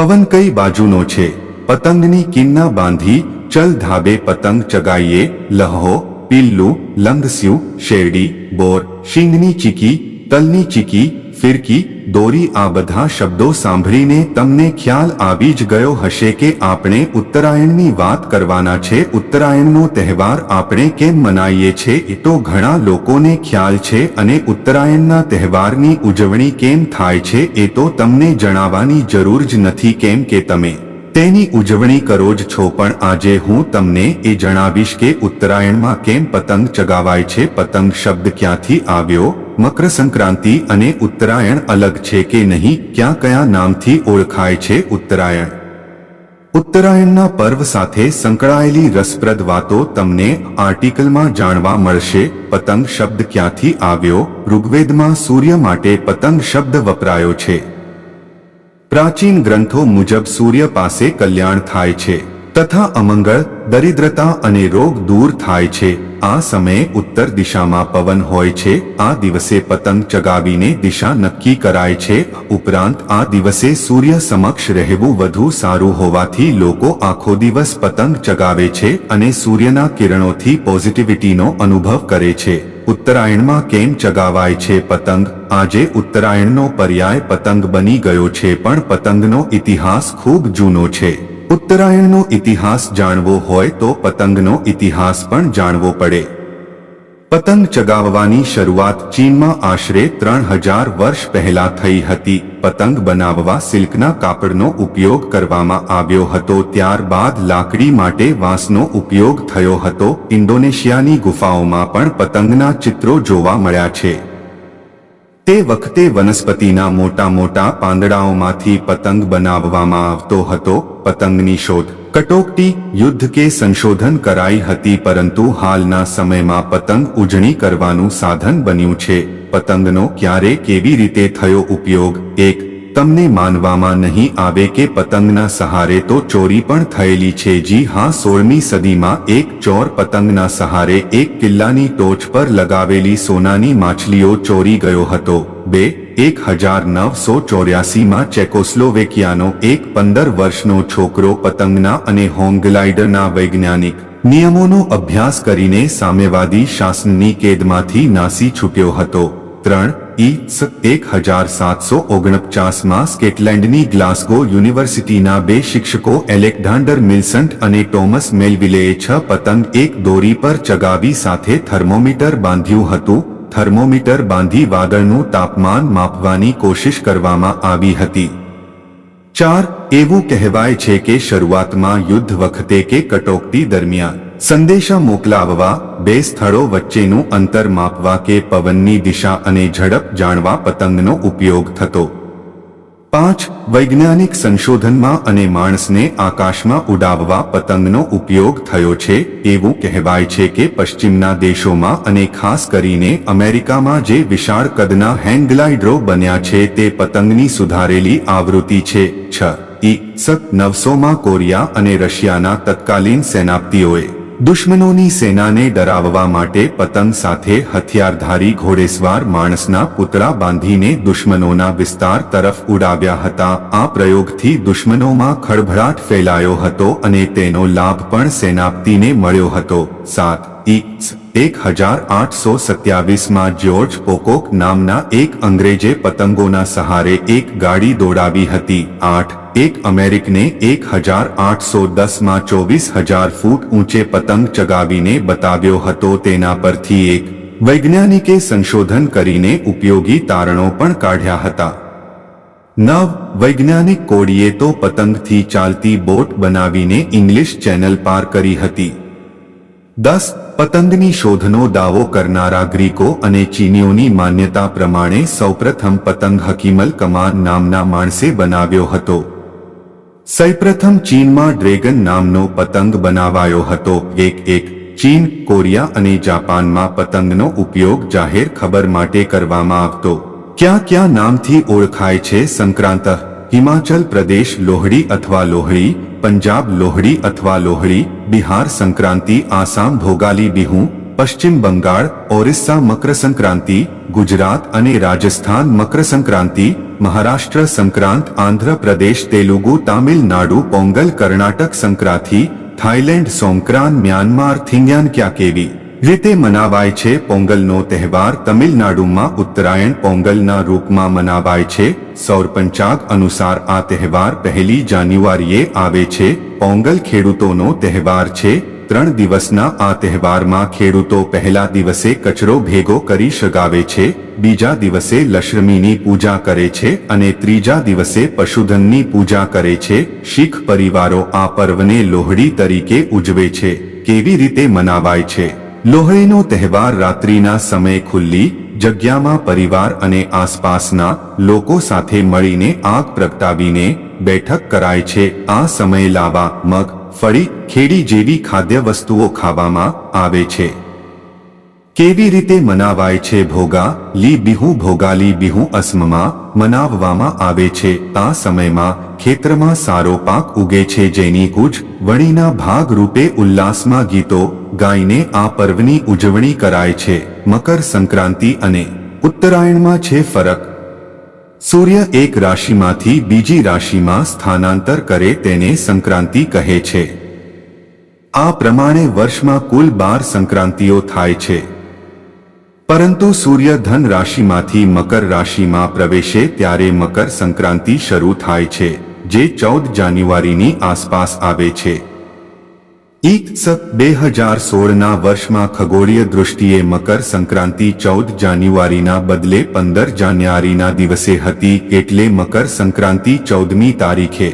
પવન કઈ બાજુનો છે? પતંગની કિન્ના બાંધી ચલ ધાબે પતંગ ચગાઈએ. લહો, પિલ્લું, લંગસ્યું, શેરડી, બોર, શીંગની ચીકી, તલની ચીકી, ફિરકી, દોરી આ બધા શબ્દો સાંભળીને તમને ખ્યાલ આવી જ ગયો હશે કે આપણે ઉત્તરાયણની વાત કરવાના છે. ઉત્તરાયણનો તહેવાર આપણે કેમ મનાવીએ છીએ એ તો ઘણા લોકોને ખ્યાલ છે, અને ઉત્તરાયણના તહેવારની ઉજવણી કેમ થાય છે એ તો તમને જણાવવાની જરૂર જ નથી, કેમ કે તમે તેની ઉજવણી કરો જ છો. પણ આજે હું તમને એ જણાવીશ કે ઉત્તરાયણમાં કેમ પતંગ ચગાવાય છે, પતંગ શબ્દ ક્યાંથી આવ્યો, મકર સંક્રાંતિ અને ઉત્તરાયણ અલગ છે કે નહીં, ક્યાં કયા નામથી ઓળખાય છે ઉત્તરાયણ. ઉત્તરાયણના પર્વ સાથે સંકળાયેલી રસપ્રદ વાતો તમને આર્ટિકલમાં જાણવા મળશે. પતંગ શબ્દ ક્યાંથી આવ્યો? ઋગ્વેદમાં સૂર્ય માટે પતંગ શબ્દ વપરાયો છે. પ્રાચીન ગ્રંથો મુજબ સૂર્ય પાસે કલ્યાણ થાય છે તથા અમંગળ, દરિદ્રતા અને રોગ દૂર થાય છે. આ સમયે ઉત્તર દિશામાં પવન હોય છે. આ દિવસે પતંગ ચગાવીને દિશા નક્કી કરાય છે. ઉપરાંત આ દિવસે સૂર્ય સમક્ષ રહેવું વધુ સારું હોવાથી લોકો આખો દિવસ પતંગ ચગાવે છે અને સૂર્યના કિરણોથી પોઝિટિવિટીનો અનુભવ કરે છે. ઉત્તરાયણમાં કેમ ચગાવાય છે પતંગ? આજે ઉત્તરાયણનો પર્યાય પતંગ બની ગયો છે, પણ પતંગનો ઇતિહાસ ખૂબ જૂનો છે. ઉત્તરાયણનો ઇતિહાસ જાણવો હોય તો પતંગનો ઇતિહાસ પણ જાણવો પડે. પતંગ ચગાવવાની શરૂઆત ચીનમાં આશરે 3000 વર્ષ પહેલા થઈ હતી. પતંગ બનાવવા સિલ્કના કાપડનો ઉપયોગ કરવામાં આવ્યો હતો. ત્યારબાદ લાકડી માટે વાંસનો ઉપયોગ થયો હતો. ઇન્ડોનેશિયાની ગુફાઓમાં પણ પતંગના ચિત્રો જોવા મળ્યા છે. તે વખતે વનસ્પતિના મોટા મોટા પાંદડાઓમાંથી પતંગ બનાવવામાં આવતો હતો. પતંગની શોધ, કટોકટી, યુદ્ધ કે સંશોધન કરાઈ હતી, પરંતુ હાલના સમયમાં પતંગ ઉજણી કરવાનું સાધન બન્યું છે. પતંગનો ક્યારે કેવી રીતે થયો ઉપયોગ? એક, તમને માનવામાં નહીં આવે કે પતંગના સહારે તો ચોરી પણ થયેલી છે. જી હા, 16મી સદીમાં એક ચોર પતંગના સહારે એક કિલ્લાની ટોચ પર લગાવેલી સોનાની માછલીઓ ચોરી ગયો હતો. 2, 1984માં ચેકોસ્લોવેકિયાનો એક 15 વર્ષનો છોકરો પતંગના અને હોંગગ્લાઇડરના વૈજ્ઞાનિક નિયમોનો અભ્યાસ કરીને સામ્યવાદી શાસનની કેદમાંથી નાસી છૂટ્યો હતો. 3, 1749માં સ્કોટલેન્ડની ગ્લાસગો યુનિવર્સિટીના 2 શિક્ષકો એલેક્ઝાન્ડર મિલ્સન્ટ અને ટોમસ મેલવિલેએ 6 પતંગ એક દોરી પર ચગાવી સાથે થર્મોમીટર બાંધ્યું હતું. થર્મોમીટર બાંધી વાદળનું તાપમાન માપવાની કોશિશ કરવામાં આવી હતી. 4, એવું કહેવાય છે કે શરૂઆતમાં યુદ્ધ વખતે કે કટોકટી દરમિયાન સંદેશા મોકલાવવા, 2 સ્થળો વચ્ચેનું અંતર માપવા કે પવનની દિશા અને ઝડપ જાણવા પતંગનો ઉપયોગ થતો. 5, વૈજ્ઞાનિક સંશોધનમાં અને માણસને આકાશમાં ઉડાવવા પતંગનો ઉપયોગ થયો છે. એવું કહેવાય છે કે પશ્ચિમના દેશોમાં અને ખાસ કરીને અમેરિકામાં જે વિશાળ કદના હેંગ ગ્લાઇડરો બન્યા છે તે પતંગની સુધારેલી આવૃત્તિ છે. 6, 1900માં કોરિયા અને રશિયાના તત્કાલીન સેનાપતિઓએ દુશ્મનોની સેનાને ડરાવવા માટે પતંગ સાથે હથિયારધારી ઘોડેસવાર માણસના પૂતળા બાંધીને દુશ્મનોના વિસ્તાર તરફ ઉડાવ્યા હતા. આ પ્રયોગથી દુશ્મનોમાં ખળભળાટ ફેલાયો હતો અને તેનો લાભ પણ સેનાપતિને મળ્યો હતો. 7, 1827માં જ્યોર્જ પોકોક નામના એક અંગ્રેજે પતંગોના સહારે એક ગાડી દોડાવી હતી. 8, એક અમેરિકને 1810માં 24,000 ફૂટ ઊંચે પતંગ ચગાવીને બતાવ્યો હતો. તેના પરથી એક વૈજ્ઞાનિકે સંશોધન કરીને ઉપયોગી તારણો પણ કાઢ્યા હતા. 9, વૈજ્ઞાનિક કોડીએ તો પતંગથી ચાલતી બોટ બનાવીને ઇંગ્લિશ ચેનલ પાર કરી હતી. 10, પતંગની શોધનો દાવો કરનારા ગ્રીકો અને ચીનીઓની માન્યતા પ્રમાણે સૌપ્રથમ પતંગ હકીમલ કમાન નામના માણસે બનાવ્યો હતો. સૌપ્રથમ ચીનમાં ડ્રેગન નામનો પતંગ બનાવાયો હતો. 1, ચીન, કોરિયા અને જાપાનમાં પતંગનો ઉપયોગ જાહેર ખબર માટે કરવામાં આવતો. ક્યાં ક્યાં નામથી ઓળખાય છે સંક્રાંત? હિમાચલ પ્રદેશ લોહડી અથવા લોહડી, પંજાબ લોહડી અથવા લોહડી, બિહાર સંક્રાંતિ, આસામ ભોગાલી બિહુ, પશ્ચિમ બંગાળ ઓરિસ્સા મકર સંક્રાંતિ, ગુજરાત અને રાજસ્થાન મકર સંક્રાંતિ, મહારાષ્ટ્ર સંક્રાંત, આંધ્ર પ્રદેશ તેલુગુ તામિલનાડુ પોંગલ, કર્ણાટક સંક્રાંતિ, થાઇલેન્ડ સોંક્રાન, મ્યાનમાર થિંગ્યાન. ક્યાં કેવી રીતે મનાવાય છે પોંગલનો તહેવાર? તમિલનાડુમાં ઉત્તરાયણ પોંગલના રૂપમાં મનાવાય છે. સૌર પંચાગ અનુસાર આ તહેવાર 1 જાન્યુઆરીએ આવે છે. પોંગલ ખેડૂતોનો તહેવાર છે. 3 દિવસના આ તહેવારમાં ખેડૂતો પહેલા દિવસે કચરો ભેગો કરી સગાવે છે, બીજા દિવસે લક્ષ્મીની પૂજા કરે છે અને ત્રીજા દિવસે પશુધનની પૂજા કરે છે. શીખ પરિવારો આ પર્વને લોહડી તરીકે ઉજવે છે. કેવી રીતે મનાવાય છે? લોહડીનો તહેવાર રાત્રિના સમયે ખુલ્લી જગ્યામાં પરિવાર અને આસપાસના લોકો સાથે મળીને આગ પ્રગટાવીને બેઠક કરાય છે. આ સમયે લાવા, મગ, ફળી, ખેડી જેવી ખાદ્ય વસ્તુઓ ખાવામાં આવે છે. કેવી રીતે મનાવાય છે ભોગા લી બિહુ? ભોગાલી બિહુ અસમમાં મનાવવામાં આવે છે. આ સમયમાં ખેતરમાં સારો પાક ઉગે છે, જેની ઉજવણીના ભાગ રૂપે ઉલ્લાસમાં ગીતો ગાઈને આ પર્વની ઉજવણી કરાય છે. મકર સંક્રાંતિ અને ઉત્તરાયણમાં છે ફરક. સૂર્ય એક રાશિમાંથી બીજી રાશિમાં સ્થાનાંતર કરે તેને સંક્રાંતિ કહે છે. આ પ્રમાણે વર્ષમાં કુલ 12 સંક્રાંતિઓ થાય છે. પરંતુ સૂર્ય ધન રાશિમાંથી મકર રાશિમાં પ્રવેશે ત્યારે મકર સંક્રાંતિ શરૂ થાય છે, જે 14 જાન્યુઆરીની આસપાસ આવે છે. ઈસ 2016ના વર્ષમાં ખગોળીય દૃષ્ટિએ મકર સંક્રાંતિ 14 જાન્યુઆરીના બદલે 15 જાન્યુઆરીના દિવસે હતી, એટલે મકર સંક્રાંતિ 14મી તારીખે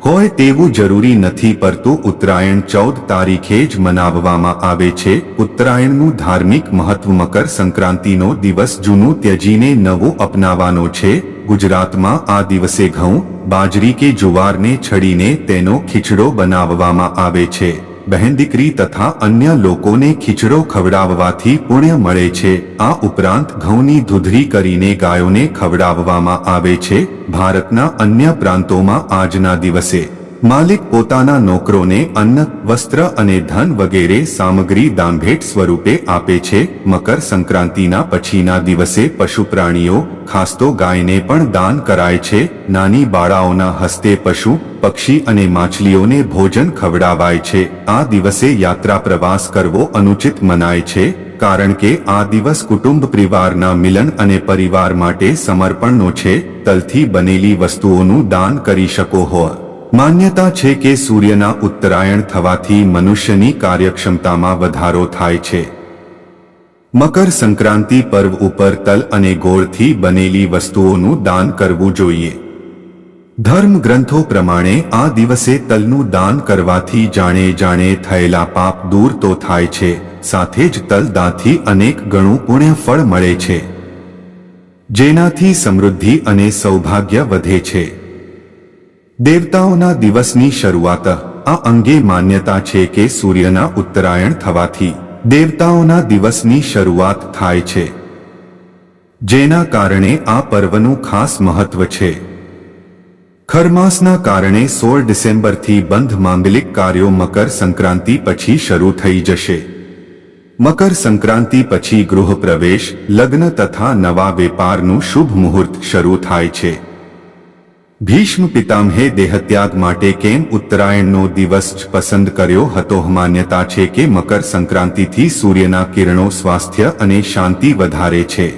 હોય તેવું જરૂરી નથી, પરંતુ ઉત્તરાયણ 14 તારીખે જ મનાવવામાં આવે છે. ઉત્તરાયણનું ધાર્મિક મહત્વ. મકર સંક્રાંતિનો દિવસ જૂનું ત્યજીને નવું અપનાવવાનો છે. ગુજરાતમાં આ દિવસે ઘઉં, બાજરી કે જુવારને છડીને તેનો ખીચડો બનાવવામાં આવે છે. બહેન દીકરી તથા અન્ય લોકોને ખીચડો ખવડાવવાથી પુણ્ય મળે છે. આ ઉપરાંત ઘઉંની ધૂધરી કરીને ગાયોને ખવડાવવામાં આવે છે. ભારતના અન્ય પ્રાંતોમાં આજના દિવસે માલિક પોતાના નોકરોને અન્ન, વસ્ત્ર અને ધન વગેરે સામગ્રી દાનભેટ સ્વરૂપે આપે છે. મકર સંક્રાંતિના પછીના દિવસે પશુ પ્રાણીઓ, ખાસ તો ગાયને પણ દાન કરાય છે. નાની બાળાઓના હસ્તે પશુ, પક્ષી અને માછલીઓને ભોજન ખવડાવાય છે. આ દિવસે યાત્રા પ્રવાસ કરવો અનુચિત મનાય છે, કારણ કે આ દિવસ કુટુંબ પરિવારના મિલન અને પરિવાર માટે સમર્પણનો છે. તલથી બનેલી વસ્તુઓનું દાન કરી શકો છો. માન્યતા છે કે સૂર્યના ઉત્તરાયણ થવાથી મનુષ્યની કાર્યક્ષમતામાં વધારો થાય છે. મકર સંક્રાંતિ પર્વ ઉપર તલ અને ગોળથી બનેલી વસ્તુઓનું દાન કરવું જોઈએ. ધર્મ ગ્રંથો પ્રમાણે આ દિવસે તલનું દાન કરવાથી જાણે થયેલા પાપ દૂર તો થાય છે, સાથે જ તલ દાનથી અનેક ગણું પુણ્ય ફળ મળે છે, જેનાથી સમૃદ્ધિ અને સૌભાગ્ય વધે છે. દેવતાઓના દિવસની શરૂઆત. આ અંગે માન્યતા છે કે સૂર્યના ઉત્તરાયણ થવાથી દેવતાઓના દિવસની શરૂઆત થાય છે, જેના કારણે આ પર્વનું ખાસ મહત્વ છે. ખરમાસના કારણે 16 ડિસેમ્બરથી બંધ માંગલિક કાર્યો મકર સંક્રાંતિ પછી શરૂ થઈ જશે. મકર સંક્રાંતિ પછી ગૃહ પ્રવેશ, લગ્ન તથા નવા વેપારનું શુભ મુહૂર્ત શરૂ થાય છે. ભીષ્મ પિતામહે દેહત્યાગ માટે કેમ ઉત્તરાયણનો દિવસ જ પસંદ કર્યો હતો? માન્યતા છે કે મકર સંક્રાંતિથી સૂર્યના કિરણો સ્વાસ્થ્ય અને શાંતિ વધારે છે.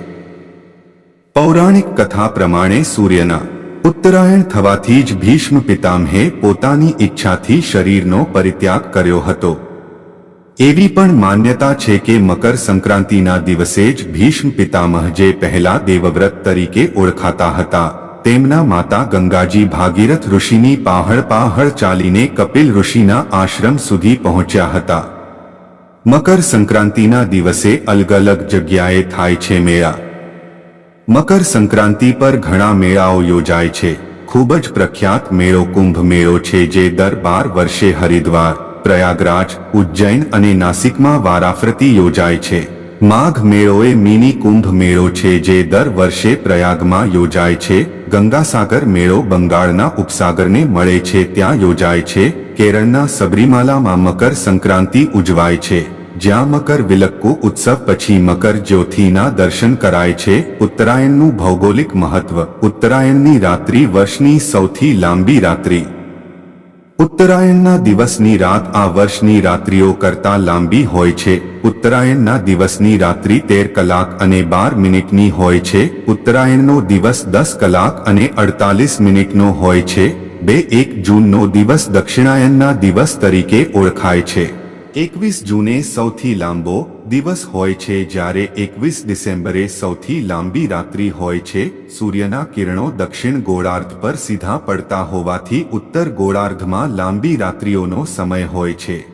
પૌરાણિક કથા પ્રમાણે સૂર્યના ઉત્તરાયણ થવાથી જ ભીષ્મ પિતામહે પોતાની ઈચ્છાથી શરીરનો પરિત્યાગ કર્યો હતો. એવી પણ માન્યતા છે કે મકર સંક્રાંતિના દિવસે જ ભીષ્મ પિતામહ, જે પહેલા દેવવ્રત તરીકે ઓળખાતા હતા, તેમના માતા ગંગાજી ભાગીરથ ઋષિની પહાડ ચાલીને કપિલ ઋષિના આશ્રમ સુધી પહોંચ્યા હતા. મકર સંક્રાંતિના દિવસે અલગ અલગ જગ્યાએ થાય છે મેળા. મકર સંક્રાંતિ પર ઘણા મેળાઓ યોજાય છે. ખૂબ જ પ્રખ્યાત મેળો કુંભ મેળો છે, જે દર 12 વર્ષે હરિદ્વાર, પ્રયાગરાજ, ઉજ્જૈન અને નાસિકમાં વારાફરતી યોજાય છે. માઘ મેળો એ મિની કુંભ મેળો છે, જે દર વર્ષે પ્રયાગમાં યોજાય છે. ગંગાસાગર મેળો બંગાળના ઉપસાગરને મળે છે ત્યાં યોજાય છે. કેરળના સબરીમાલામાં મકર સંક્રાંતિ ઉજવાય છે. જ્યાં મકર વિલક્કુ ઉત્સવ પછી મકર જ્યોતિના દર્શન કરાય છે. ઉત્તરાયણનું ભૌગોલિક મહત્વ. ઉત્તરાયણની રાત્રિ વર્ષની સૌથી લાંબી રાત્રિ. ઉત્તરાયણના દિવસની રાત આ વર્ષની રાત્રિઓ કરતાં લાંબી હોય છે. ઉત્તરાયણના દિવસની રાત્રિ 13 કલાક અને 12 મિનિટની હોય છે. ઉત્તરાયણનો દિવસ 10 કલાક અને 48 મિનિટનો હોય છે. 1 જૂનનો દિવસ દક્ષિણાયનના દિવસ તરીકે ઓળખાય છે. 21 જૂને સૌથી લાંબો દિવસ હોય છે જ્યારે 21 ડિસેમ્બરે સૌથી લાંબી રાત્રિ હોય છે. સૂર્યના કિરણો દક્ષિણ ગોળાર્ધ પર સીધા પડતા હોવાથી ઉત્તર ગોળાર્ધમાં લાંબી રાત્રિઓનો સમય હોય છે.